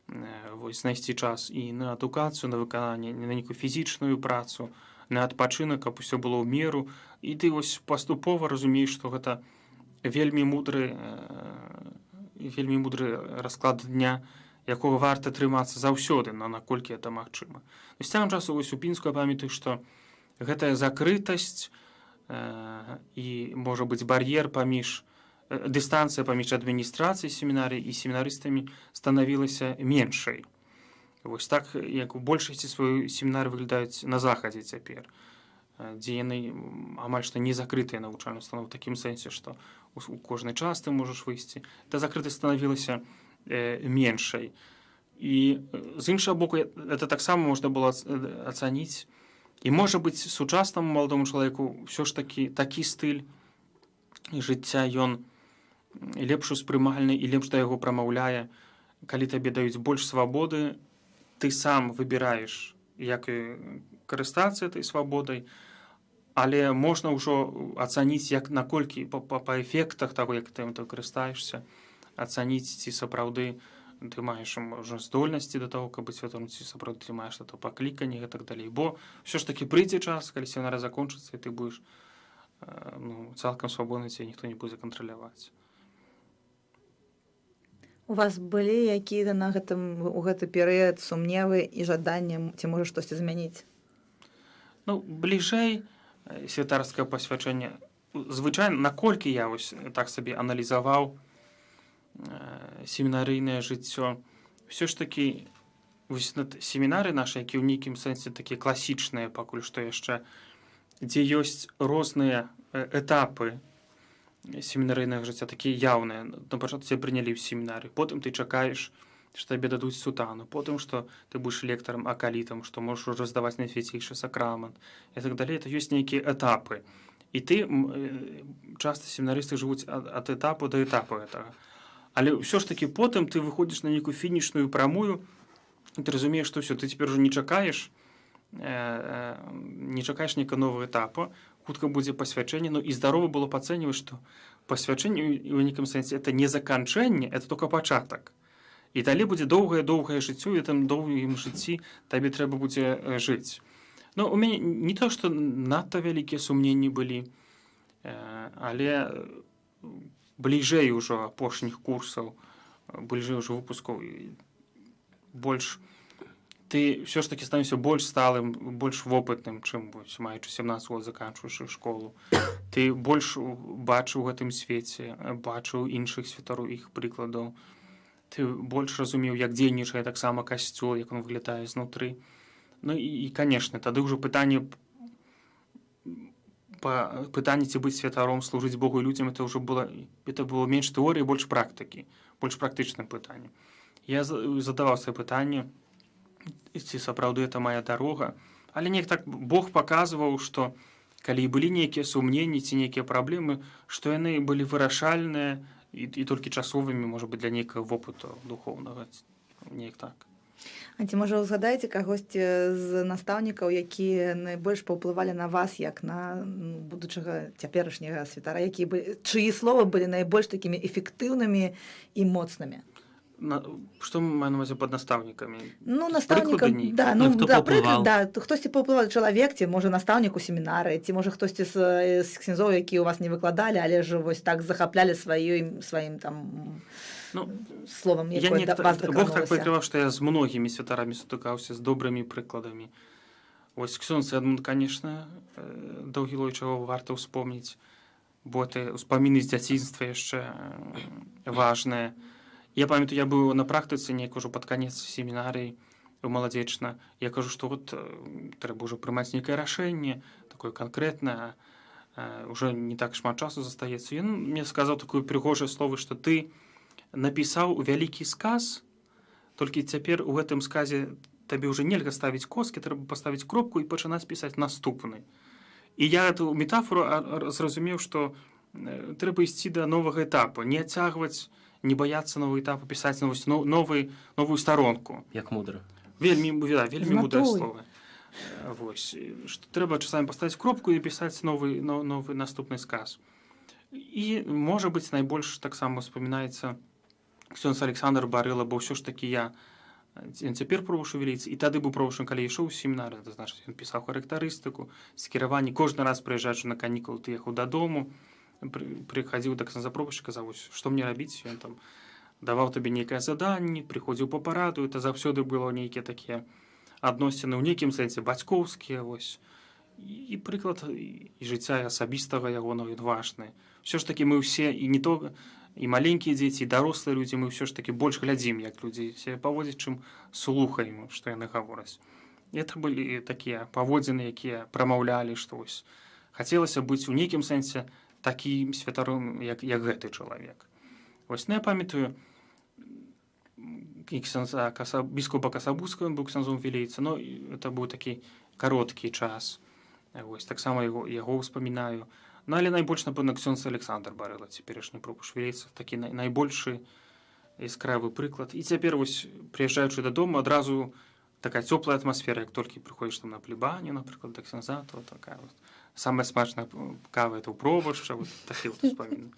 знайсці час і на адукацыю, на выкананне, на нейкую фізічную працу, на адпачынак, каб усё было ў меру. І ты паступова разумееш, што гэта вельмі мудры расклад дня, якога варта трымацца заўсёды, наколькі гэта магчыма. З цягам часу у Пінску я памятаю, што гэтая закрытасць і, можа быць, бар'ер дыстанцыя паміж адміністрацыяй семінарыі і семінарыстамі станавілася меншай. Вось так, як у большасці сваю семінары выглядаюць на захадзе цяпер, дзе яны амаль што не закрытыя навучальныя установы, у такім сэнсе, што у кожны час ты можаш выйсці. Та закрытасць станавілася меншай. І з іншага боку, это таксама можна было ацаніць. І, можа быць, сучаснаму маладому чалавеку ўсё ж такі стыль жыцця, ён лепш успрымальны і лепш да яго прамаўляе. Калі табе даюць больш свабоды, ты сам выбіраеш, як карыстацца этой свабодай, але можна ўжо ацаніць, наколькі па эфектах таго, як ты карыстаешся, ацаніць, ці сапраўды ты маеш можа здольнасці да таго, каб быць святым, ці сапраўды ты маеш на то пакліканне і так далей. Бо ўсё ж такі прыйдзе час, калі семінары закончыцца, і ты будзеш цалкам свабодны, ці ніхто не будзе кантраляваць. У вас былі якія у гэты перыяд сумневы і жаданні, ці можа штосьці змяніць? Бліжэй святарскае пасвячэнне. Звычайна, наколькі я так сабе аналізаваў семінарыйнае жыццё, ўсё ж такі семінары нашы, якія ў нейкім сэнсе такія класічныя пакуль што яшчэ, дзе ёсць розныя этапы семінарыйнага жыцця, такія яўныя. На пачатку цябе прынялі ў семінары, потым ты чакаеш, што табе дадуць сутану, потым, што ты будзеш лектарам, акалітам, што можаш раздаваць найсвяцейшы сакрамент і так далей. Это ёсць нейкія этапы. І ты, часта семінарысты жывуць ад этапу да этапу гэтага. Але ўсё ж такі потым ты выходзіш на нейкую фінішную прамую, і ты разумееш, што ўсё, ты цяпер ужо не чакаеш нейкага новага этапа, хутка будзе пасвячэнне, і здарова было пацэньваць, што пасвячэнне ў нейкім сэнсе это не заканчэнне, это только пачатак. І далей будзе доўгае жыццё, і там доўгім жыцці табе трэба будзе жыць. Ну, у мяне не то, што надта вялікія сумненні былі, але бліжэй ужо апошніх курсаў, бліжэй ужо выпускаў, больш ты ўсё ж такі становішся больш сталым, больш вопытным, чым маючы 17 год заканчваючы школу. Ты больш бачыў у гэтым свеце, бачыў іншых святароў, іх прыкладаў. Ты больш разумеў, як дзейнічае таксама касцёл, як он выглядае знутры. Ну і канешне, тады ўжо пытанне, ці быць святаром, служыць Богу і людзям, это было менш тэорыі, больш практыкі, больш практычнае пытанне. Я задаваў свае пытанне, ці сапраўды это моя дарога, але неяк так Бог паказваў, што калі былі нейкія сумненні ці нейкія праблемы, што яны былі вырашальныя і толькі часовымі, можа быць, для нейкага вопыту духоўнага, неяк так. А ці, можа, згадаеце кагосьці з настаўнікаў, якія найбольш паўплывалі на вас, як на будучага цяперашняга святара, чыі словы былі найбольш такімі эфектыўнымі і моцнымі? Што мы маем на ўвазе пад настаўнікамі? Ну, настаўнікам, хтосьці паўплывалі чалавек, ці, можа, настаўнік у семінары, ці, можа, хтосьці з ксяндзоў, які ў вас не выкладалі, але ж вось так захаплялі сваім там словам, якое вас дакранулася. Бог так прыкрываў, што я з многімі святарамі сутыкаўся, з добрымі прыкладамі. Вось ксёндз Эдмунд, канешне, Даўгілой, чаго варта ўспомніць, бо это ўспаміны з дзяцінства яшчэ важныя. Я памятаю, я быў на практыцы неяк ужо пад канец семінарыі маладзечна. Я кажу, што вот трэба ўжо прымаць нейкае рашэнне, такое канкрэтнае, ўжо не так шмат часу застаецца. Ён мне сказаў такое прыгожае слово, што ты напісаў вялікі сказ, толькі цяпер у гэтым сказе табе ўжо нельга ставіць коскі, трэба паставіць кропку і пачынаць пісаць наступны. І я эту метафору зразумеў, што трэба ісці да новага этапу, не адцягваць, не бояться нового этапа, писать новую сторонку. Як мудро. Вельмі мудрое слово. Вось. Што трэба часамі паставіць кропку і пісаць новы наступны сказ. І, можа быць, найбольш таксама успамінаецца ксёндз Александр Барыла, бо ўсё ж такі ён цяпер правушу вілейцы, і тады быў правушым, калі ішоў у семінар, это значыць, ён пісаў характарыстыку, скіраванні, кожны раз прыязджаючы на канікулы, ты ехаў дадому, прыхадзіў так на запробавача, казаў, што мне рабіць, ён там даваў табе нейкае заданне, прыходзіў па параду, это заўсёды было нейкія такія адносіны ў нейкім сэнсе бацькоўскія, вось. І прыклад і жыцця асабістага яго, ён важны. Ўсё ж такі мы ўсе, і не то, і маленькія дзеці, і дарослыя людзі, мы ўсё ж такі больш глядзім, як людзі себе паводзяць, чым слухаем, што яны гавораць. І это былі такія паводзіны, якія прамаўлялі, што вось хацелася быць у нейкім сэнсе такім святаром, як гэты чалавек. Вось, я памятаю, біскупа Касабускага, ён быў ксяндзом вілейца, но это быў такі кароткі час. Вось, таксама яго ўспамінаю. Ну, але найбольш, напэўна, ксёндз Александр Барыла, цяперашні пропуш вілейца, такі найбольшы яскравы прыклад. І цяпер, вось, прыязджаючы дадому, адразу такая цёплая атмасфера, як толькі прыходзіш там на плебанію, напрыклад, да ксяндза, то такая вот самая смачная кава это ў пробашча, вот такі вот успаміны.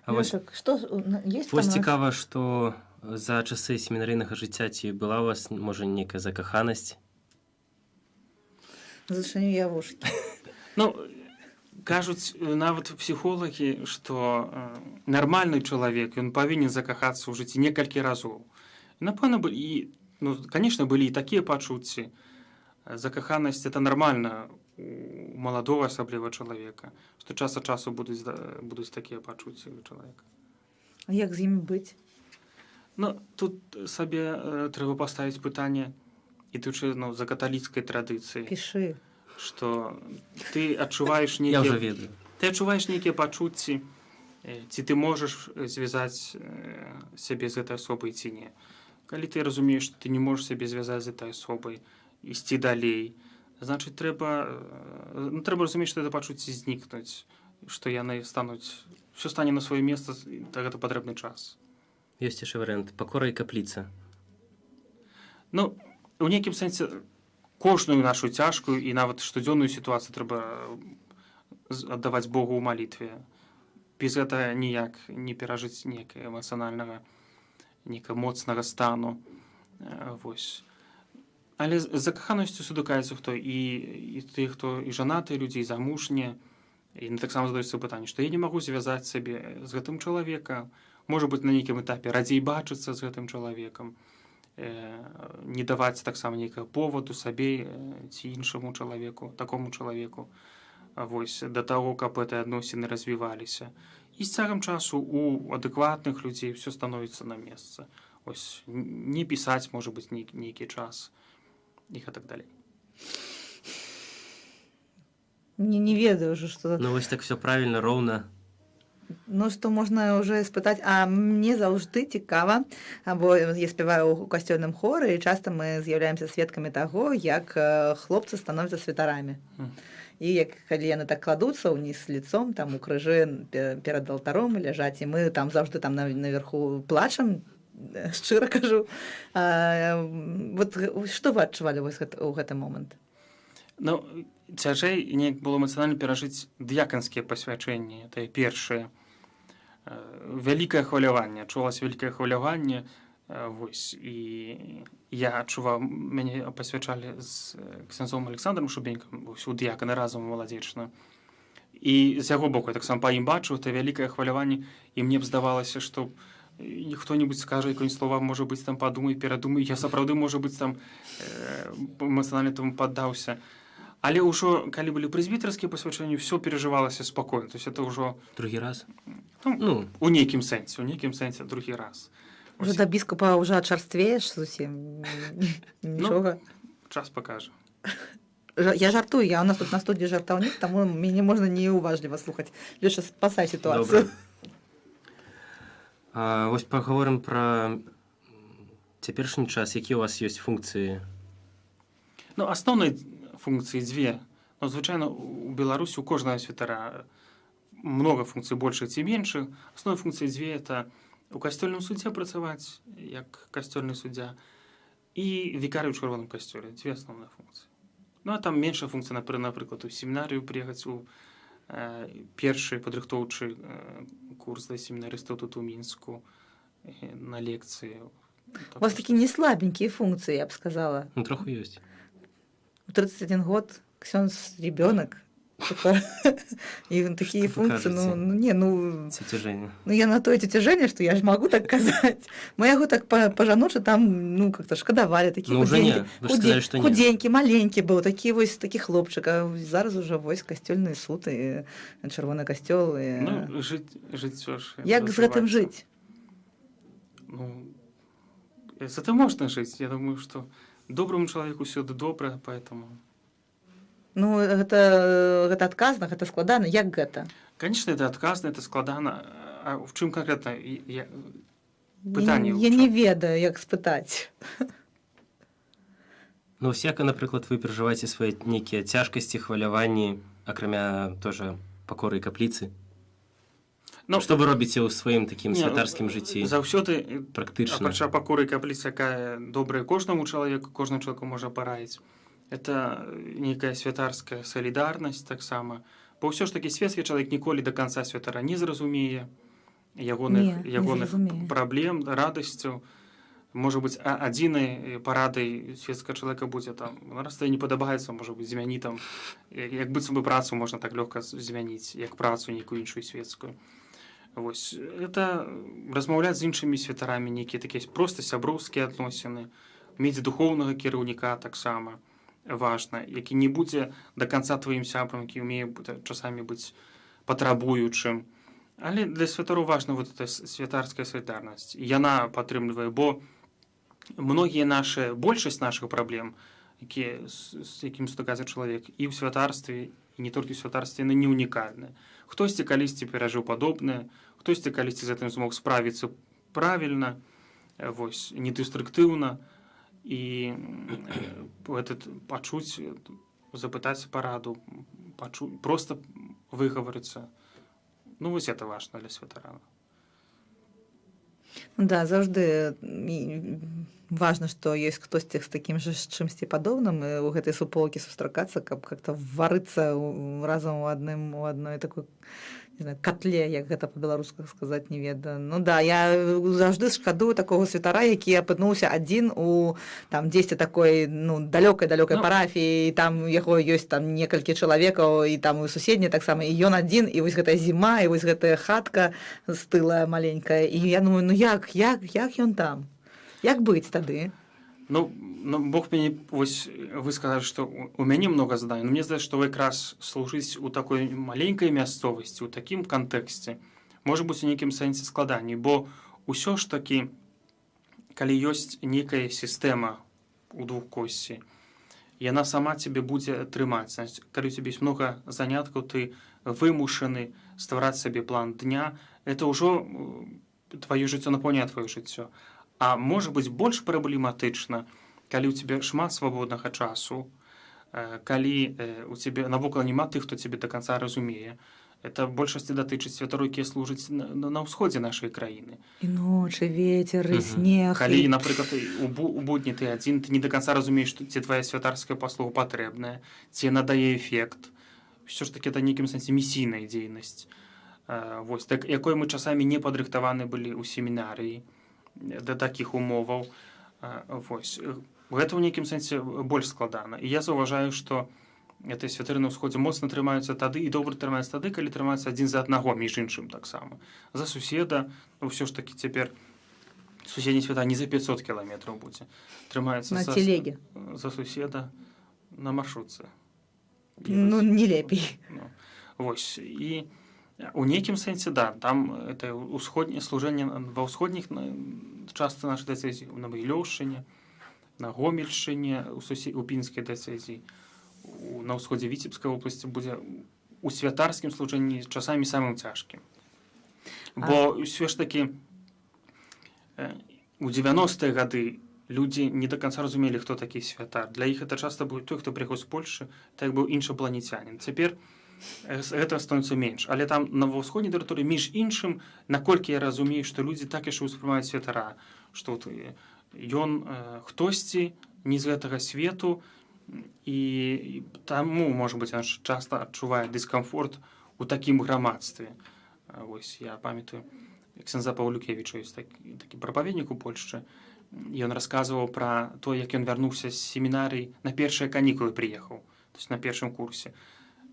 А вось цікава, што за часы семінарыйнага жыцця ці была у вас, можа, нейкая закаханасць? Зачыню я вушкі. Ну, кажуць нават псіхолагі, што нармальны чалавек, ён павінен закахацца ў жыцці некалькі разоў. Напэўна, конечно, былі і такія пачуцці. Закаханасць это нармальна у маладого асабліва чалавека, што час ад часу будуць такія пачуцці у чалавека. А як з імі быць? Ну, тут сабе трэба паставіць пытанне, ідучы за каталіцкай традыцыі. Пішы. Што ты адчуваеш Я ўжо ведаю. Ты адчуваеш нейкія пачуцці, ці ты можаш звязаць сябе з гэтай асобай ці не. Калі ты разумееш, што ты не можаш сябе звязаць з гэтай асобай, ісці далей, значыць, трэба разумець, што гэта пачуцці знікнуць, што яны ўсё стане на сваё месца, гэта патрэбны час. Ёсць яшчэ варыянт пакора і капліца. Ну, у нейкім сэнсе кожную нашу цяжкую і нават штодзённую сітуацыю трэба аддаваць Богу ў малітве. Без гэтага ніяк не перажыць нейкага эмацыянальнага нейкага моцнага стану. Вось. Але з закаханасцю сутыкаецца хто і тых, хто і жанатыя людзі, і замужнія, і таксама задаюцца пытанне, што я не магу звязаць сабе з гэтым чалавека, можа быць, на нейкім этапе радзей бачыцца з гэтым чалавекам, не даваць таксама нейкага поводу сабе ці іншаму чалавеку, такому чалавеку, вось, да таго, каб гэтыя адносіны развіваліся. І з цягам часу у адэкватных людзей все становіцца на месца. Ось, не пісаць, можа быць, нейкі час і так далей. Не ведаю уже, что... Ну, вось так все правильно, роўна. Ну, што можна ўжо спытаць, а мне заўжды цікава, бо я спяваю ў касцёльным хоры, і часта мы з'яўляемся сведкамі таго, як хлопцы становяцца святарамі. І як калі яны так кладуцца ўніз лицом, там у крыжы перад алтаром ляжаць, і мы там заўжды там наверху плачам, шчыра кажу. Вот што вы адчувалі ў гэты момант? Ну, цяжэй неяк было эмацыянальна перажыць дыяканскія пасвячэнні, тыя першыя. Вялікае хваляванне, адчувалася вялікае хваляванне, вось, і я адчуваў, мяне пасвячалі з ксяндзом Александром Шубенькам, у дыяканы разам маладзечна. І з яго боку я таксама па ім бачыў, это вялікае хваляванне, і мне б здавалася, што хто-небудзь скажа якое-нибудь слова, можа быць, там падумай, перадумай, я сапраўды, можа быць, там эмацыянальна таму паддаўся. Але ўжо, калі былі прэзбітарскія пасвячэнні, ўсё перажывалася спакойна. То есть это ўжо... Другі раз? Ну, у нейкім сэнсе другі раз. Уже да біскупа ўжо ачарствееш зусім? Нічога? Час пакажа. Я жартую, я у нас тут на студії жартаўнік, таму мяне можна неуважліва слухаць. Лёша, спасай сітуацыю. Вось паговорым пра цяперашні час. Якія у вас ёсць функцыі? Ну, асноўнай функцыі дзве. Ну, звычайна, у Беларусі у кожнага святара много функцый большых ці меншых. Асноўнай функцыі дзве — это у касцёльным судзе працаваць, як касцёльны суддзя, і вікарый у чырвоным касцёле. Дзве асноўныя функцыі. Ну, а там меншая функцыя, напрыклад, у семінарыю прыехаць у першы падрыхтоўчы курс для семінарыстаў тут у Мінску на лекцыі. У вас такія не слабенькія функцыі, я б сказала. Ну, троху ёсць. 31 год, ксёндз ребёнок. И такие функции, я на то тетя Женя, что я ж могу так казать. Мы яго так пажаночы там, ну, как-то шкадавалі, такі худенькі, маленькі быў, такі хлопчык, а зараз уже вось касцёльны суд і чырвоны касцёл. Ну, жыццё ж. Як з гэтым жыць? Ну, з гэтым можна жыць. Я думаю, што доброму чалавеку ўсюды добра, поэтому... Ну, гэта адказна, гэта складана. Як гэта? Конечно, это адказна, это складана. А в чым канкрэтна пытанне? Я не ведаю, як спытаць. Ну, як, напрыклад, вы перажываеце свае нейкія цяжкасці, хваляванні, акрамя тоже пакоры і капліцы? Што вы робіце ў сваім такім святарскім жыцці? Заўсёды, практычна. Апрача пакоры і капліцы, якая добрая кожнаму чалавеку можа параіць. Это нейкая святарская салідарнасць таксама. Бо ўсё ж такі светскі чалавек ніколі да канца святара не зразумее ягоных праблем, радасцяў. Можа быць, адзінай парадай светскага чалавека будзе там, раз табе не падабаецца, можа быць, змяні там, як быццам бы працу можна так лёгка змяніць, як працу нейкую іншую светскую. Вось, это размаўляць з іншымі святарамі, нейкія такія проста сяброўскія адносіны, мець духоўнага кіраўніка таксама важна, які не будзе да канца тваім сябрам, які умее часамі быць патрабуючым. Але для святароў важна вот эта святарская салідарнасць. Яна падтрымлівае, бо многія большасць нашых праблем, з якім стыкаецца чалавек і ў святарстве, і не толькі ў святарстве, яны не ўнікальныя. Хтосьці калісьці перажыў падобнае, хтосьці калісьці з гэтым змог справіцца правільна, вось, недеструктыўна, і пачуць, запытаць параду, проста выгаварыцца. Ну, вось это важна для святара. Да, заўжды важна, што ёсць хтосьці з такім жа чымсьці падобным і ў гэтай суполкі сустракацца, каб как-то варыцца разам у адной такой, не знаю, котле, як гэта па-беларуску сказаць, не ведаю. Ну да, я заўжды шкадую такога святара, які апынуўся адзін у там дзесьці такой, ну, далёкай парафіі, і там яго ёсць там некалькі чалавекаў, і там у суседняй таксама, і ён адзін, і вось гэтая зіма, і вось гэтая хатка стылая маленькая, і я думаю, ну як ён там? Як быць тады? Ну, Бог мяне, вось вы сказалі, што у мяне много заданий, но мне здаецца, што якраз служыць у такой маленькай мясцовасці, у такім кантэксце, можа быць у нейкім сэнсе складаней, бо ўсё ж такі, калі ёсць нейкая сістэма у двухкосці, яна сама цябе будзе трымаць. Калі у цябе ёсць много заняткаў, ты вымушаны ствараць сабе план дня, это ўжо тваё жыццё напаўняе тваё жыццё. А можа быць больш праблематычна, калі ў цябе шмат свабоднага часу, калі у цябе навокал няма тых, хто цябе да канца разумее. Это большасці датычыць святароў, якія служаць на ўсходзе нашай краіны. І ночы, вецер, і снег. Калі, напрыклад, у будні ты адзін, ты не да канца разумееш, ці твая святарская паслуга патрэбная, ці надае эфект. Усё ж такі это нейкім сэнсе місійная дзейнасць. Вось, так, якой мы часамі не падрыхтаваны былі ў семінарыі да такіх умоваў. Вось. Гэта ў нейкім сэнсе больш складана. І я заўважаю, што гэтыя святары на ўсходзе моцна трымаюцца тады і добра трымаюцца тады, калі трымаюцца адзін за аднаго, між іншым таксама. За суседа, ўсё ж такі цяпер суседні свята не за 500 кіламетраў будзе. Трымаюцца на телеге. За суседа на маршрутцы. Ну, не лепей. Вось. І у нейкім сэнсе, да, там это ўсходняе служэнне ва ўсходніх частцы нашай дыяцэзіі, на Магілёўшчыне, на Гомельшчыне, у Пінскай дыяцэзіі, на ўсходзе Віцебскай вобласці будзе у святарскім служэнні часамі самым цяжкім. Бо ўсё ж такі у 90-е гады людзі не да канца разумелі, хто такі святар. Для іх это часта быў той, хто прыехаў з Польшы, так быў іншапланецянін. Цяпер гэта становіцца менш. Але там на ўсходняй тэрыторыі, між іншым, наколькі я разумею, што людзі так яшчэ ўспрымаюць святара, што ён хтосьці не з гэтага свету, і таму, можа быць, ён часта адчувае дыскамфорт у такім грамадстве. Вось, я памятаю, ксяндза Паўлюкевіча ёсць такі прапаведнік у Польшчы. Ён расказваў пра то, як ён вярнуўся з семінарыі, на першыя канікулы прыехаў, то есть на першым курсе.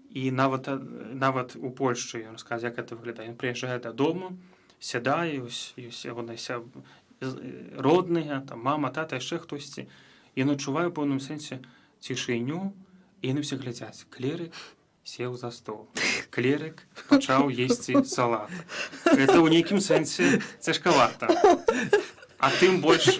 І нават у Польшчы ён расказвае, як гэта выглядае. Ён прыязджае дадому, сядае, ёсць яго родныя, там мама, тата, яшчэ хтосьці. Ён адчувае ў пэўным сэнсе цішыню, і яны ўсе глядзяць. Клерык сеў за стол. Клерык пачаў есці салат. Гэта ў нейкім сэнсе цяжкавата. А тым больш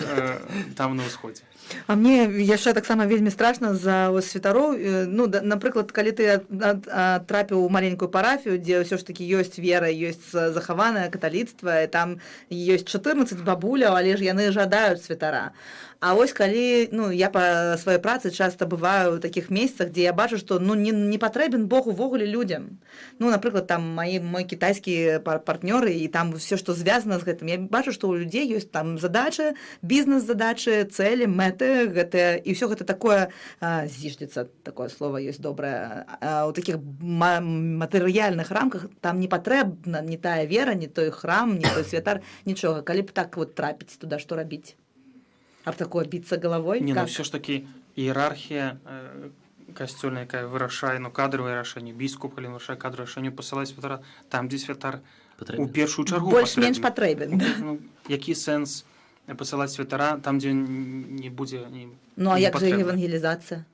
там на ўсходзе. А мне яшчэ таксама вельмі страшна за святароў. Ну, напрыклад, калі ты трапіў у маленькую парафію, дзе ўсё ж такі ёсць вера, ёсць захаванае каталіцтва, там ёсць 14 бабуляў, але ж яны жадаюць святара. А вось калі, ну, я па сваёй працы часта бываю ў такіх месцах, дзе я бачу, што ну, не патрэбен Бог увогуле людзям. Ну, напрыклад, там мой кітайскі партнёры, і там все, што звязана з гэтым. Я бачу, што ў людзей ёсць там задачы, бізнес-задачы, цэлі, мэты, гэтыя, і ўсё гэта такое зіждзецца, такое слово ёсць добрае. У такіх матэрыяльных рамках там не патрэбна ні тая вера, ні той храм, ні той святар, нічога. Калі б так вот трапіць туды, што рабіць? А такое біцца галавой? Не, ну ўсё ж такі іерархія касцёльная, якая вырашае, ну, кадравае рашэнне, біскуп, калі вырашае кадравае рашэнне, пасылаць святара там, дзе святар у першую чаргу больш-менш патрэбен. Ну, які сэнс пасылаць святара там, дзе не будзе не Ну, а як жа евангелізацыя?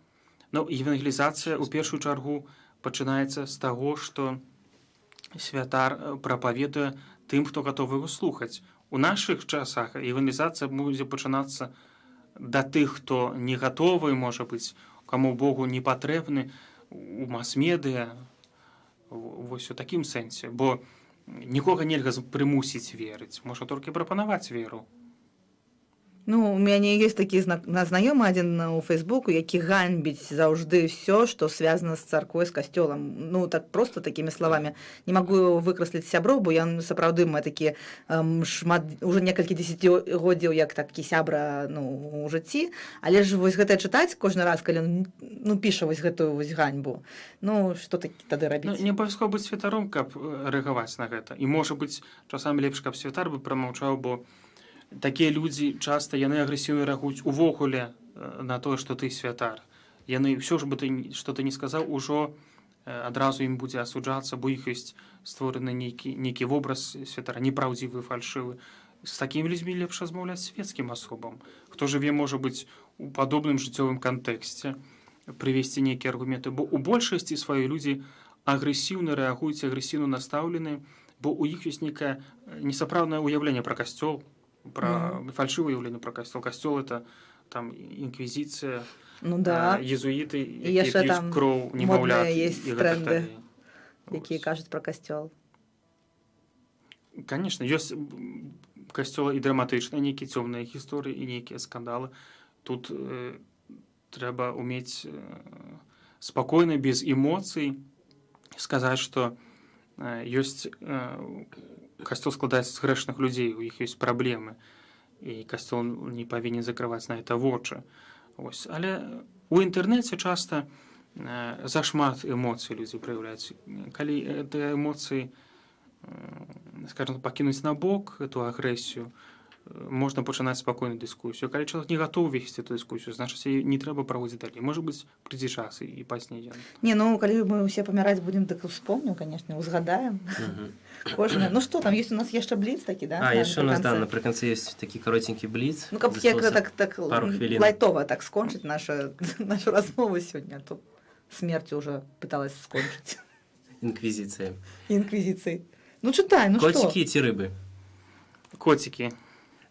Ну, евангелізацыя ў першую чаргу пачынаецца з таго, што святар прапаведуе тым, хто гатовы яго слухаць. У нашых часах евангелізацыя будзе пачынацца да тых, хто не гатовы, можа быць, каму Богу не патрэбны, у мас-медыа, вось у такім сэнсе. Бо нікога нельга прымусіць верыць, можа толькі прапанаваць веру. Ну, у мяне ёсць такі знаёмы адзін у Фейсбуку, які ганьбіць заўжды ўсё, што звязана з царквой, з касцёлам. Ну, так просто такімі словамі. Не магу выкрасліць сяброў, бо ён сапраўды мы такі уже некалькі дзесяцігоддзяў як такі сябра у жыцці, але ж вось гэтае чытаць кожны раз, калі піша вось гэтую вось ганьбу. Ну, што тады рабіць? Не абавязкова быць святаром, каб рэагаваць на гэта. І можа быць, часамі лепш, каб святар бы прамаўчаў, бо такія людзі часта яны агрэсіўна рэагуюць увогуле на тое, што ты святар. Яны ўсё ж бы што ты не сказаў, ужо адразу ім будзе асуджацца, бо іх ёсць створаны нейкі вобраз святара, непраўдзівы, фальшывы. З такімі людзьмі лепш размаўляць свецкім асобам. Хто жыве, можа быць, у падобным жыццёвым кантэксце, прывесці нейкія аргументы, бо у большасці сваёй людзі агрэсіўна рэагуюць, агрэсіўна настаўлены, бо ў іх ёсць нейкае несапраўднае ўяўленне пра касцёл, про фальшивое явление про костел. Костел это там инквизиция, езуиты, якія п'ють кров немаўлят. Есть тренды, якія кажуць про костел. Конечно, ёсць касцёлы і драматычныя, нейкія цёмныя гісторыі і нейкія скандалы. Тут трэба умець спакойна, без эмоцый сказаць, што ёсць касцёл складаецца з грэшных людзей, у іх ёсць праблемы, і касцёл не павінен закрываць на гэта вочы. Але у інтэрнэце часта зашмат эмоцый людзі праяўляюць. Калі гэтыя эмоцыі, скажам, пакінуць на бок эту агрэсію, можна пачынаць спакойную дыскусію. Калі чалавек не гатоў весці эту дыскусію, значыць, не трэба праводзіць далей. Можа быць, прыйдзе час і пазней. Не, ну, калі мы ўсе паміраць будзем, так успомнім, конечно, узгадаем. Кожны. Ну што, там ёсць у нас яшчэ бліц такі, да? Яшчэ у нас, да, напрыканцы ёсць такі каротенькі бліц. Ну, каб так лайтова так скончыць нашу размову сёння, то смерцю ўжо пыталась скончыць. Інквізіцыя. Ну, чытай, ну што? Коцікі ці рыбы? Коцікі.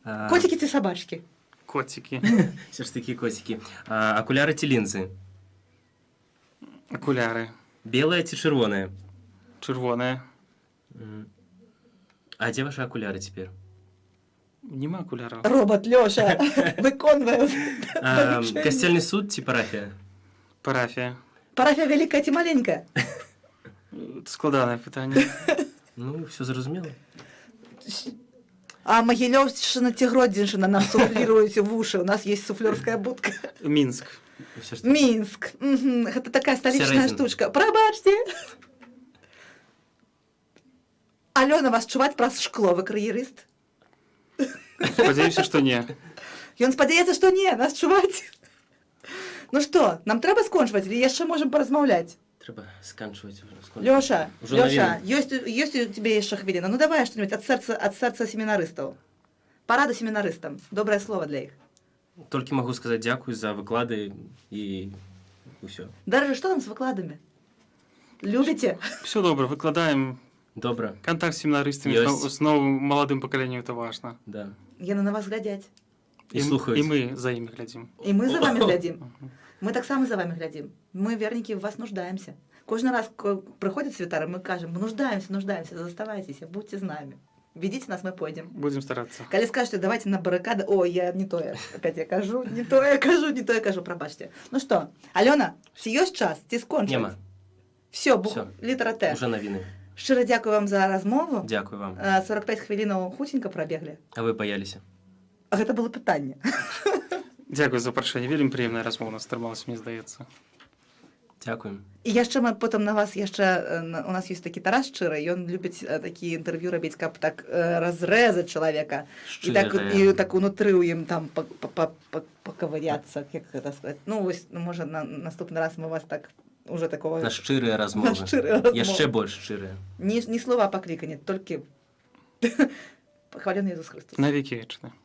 Коцікі ці сабачкі? Коцікі. Все ж такі коцікі. Акуляры ці лінзы? Акуляры. Белая ці чырвоная? Чырвоная. А дзе ваши акуляры цяпер? Нема акуляраў. Робот Лёша выконвае. Касцельны суд ці парафія? Парафія. Парафія вялікая ці маленькая? Складанае пытанне. Ну, все зразумела. А Магілёўшчына ці Гродзеншчына нам суфліруюць у вушы. У нас есть суфлёрская будка. Мінск. Мінск. Гэта такая сталічная штучка. Прабачце. Алёна, вас чуваць праз шкло, вы кар'ерыст? Спадзяюся, што не. Ён спадзяецца, што не, нас чуваць. Ну што, нам трэба скончваць, или яшчэ можам паразмаўляць? Трэба сканчваць. Лёша, ёсць у тебе яшчэ хвіліна. Ну давай што-нибудь ад сэрца семінарыстаў. Парада семінарыстам. Добрае слово для іх. Толькі магу сказаць дзякуй за выклады і ўсё. Даража, што там з выкладамі? Любіце? Все добра, выкладаем. Добра. Контакт з семінарыстамі з новым маладым пакаленнем, это важна. Да. Яны на вас глядяць. І слухаюць. І мы за імі глядзім. І мы за вами глядзім. Мы таксама за вами глядзім. Мы, вернікі, в вас нуждаемся. Кожны раз, прыходзяць святары, мы кажам, мы нуждаемся, заставайцеся, будьте з нами. Ведите нас, мы пойдем. Будем стараться. Калі скажете, давайте на баррикады, о, я не тое, опять я кажу, не тое кажу, прабачьте. Ну что, Алёна, ці ёсць час, ці скончыць? Нема. Все, літара Т. Уже навіны. Шчыра дзякую вам за размову. Дзякуй вам. 45 хвілінаў хуценька прабеглі. А вы баяліся? А гэта было пытанне. Дзякуй за запрашэнне. Вельмі прыемная размова у нас атрымалася, мне здаецца. Дзякуем. І яшчэ мы потым на вас яшчэ, у нас ёсць такі Тарас Шчыры, ён любіць такі інтэрв'ю рабіць, каб так разрэзаць чалавека. І так унутры ў ім там пакавыряцца, як гэта сказаць. Ну, вось, можа, наступны раз мы вас так уже такого... На шчырыя размовы. Яшчэ больш шчырыя. Не слова паклікання, толькі хвалёны Ісус Христос. На векі вечны.